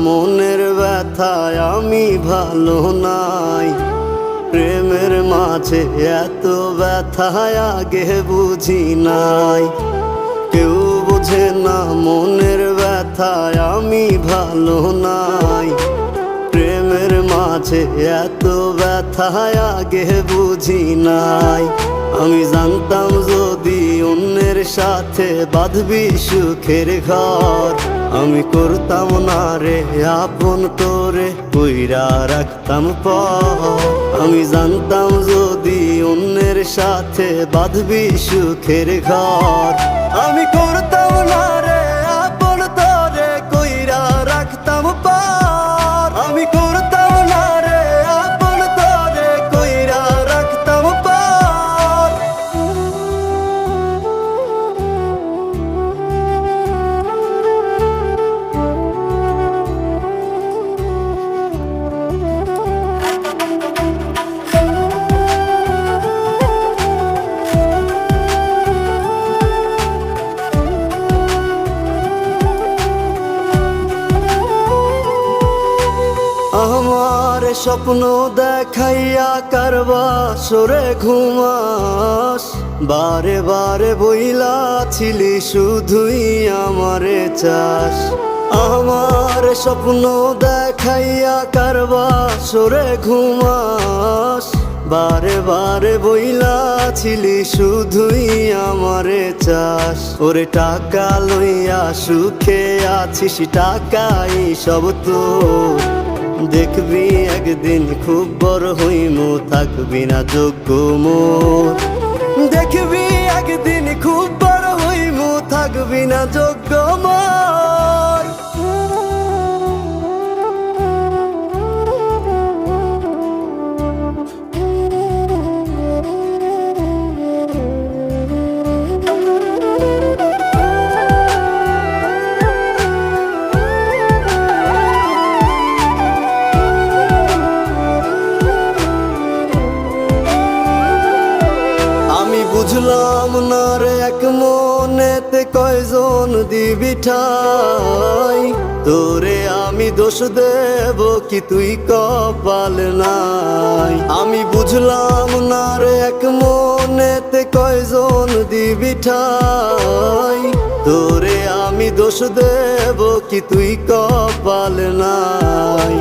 মনের ব্যথায় আমি ভালো নাই। প্রেমের মাঝে এত ব্যথায় আগে বুঝি নাই। কেউ বোঝে না মনের ব্যথায় আমি ভালো নাই। প্রেমের মাঝে এত ব্যথায় আগে বুঝি নাই। আমি জানতাম যদি অন্যের সাথে বাঁধবি সুখের ঘর, আমি করতাম না রে আপন তোরে কইরা রাখতাম পর। আমি জানতাম যদি অন্যের সাথে বাঁধবি সুখের ঘর, আমি করতাম না রে আপন তোরে কইরা রাখতাম পর। আমি করতাম না রে আপন তোরে কইরা রাখতাম পর। আমার স্বপ্ন দেখাইয়া কারবা সরে ঘুমাস, বারে বারে বইলা ছিলি শুধুই আমারে চাস। আমার স্বপ্ন দেখাইয়া কারবা সরে ঘুমাস, বারে বারে বইলা ছিলি শুধুই আমারে চাস। ওরে টাকা লইয়া সুখে আছিস, টাকাই সব তো দেখবি একদিন খুব বড় হইমু, থাকবি না যোগ্য মোর। দেখবি একদিন খুব বড় হইমু, থাকবি না যোগ্য মোর। বুঝলাম না রে এক মনেতে কয়জন দিবি ঠাই, তোরে আমি দোষ দেব কি তুই কপাল নাই। আমি বুঝলাম না রে এক মনেতে কয়জন দিবি ঠাই, তোরে আমি দোষ দেব কি তুই কপাল নাই।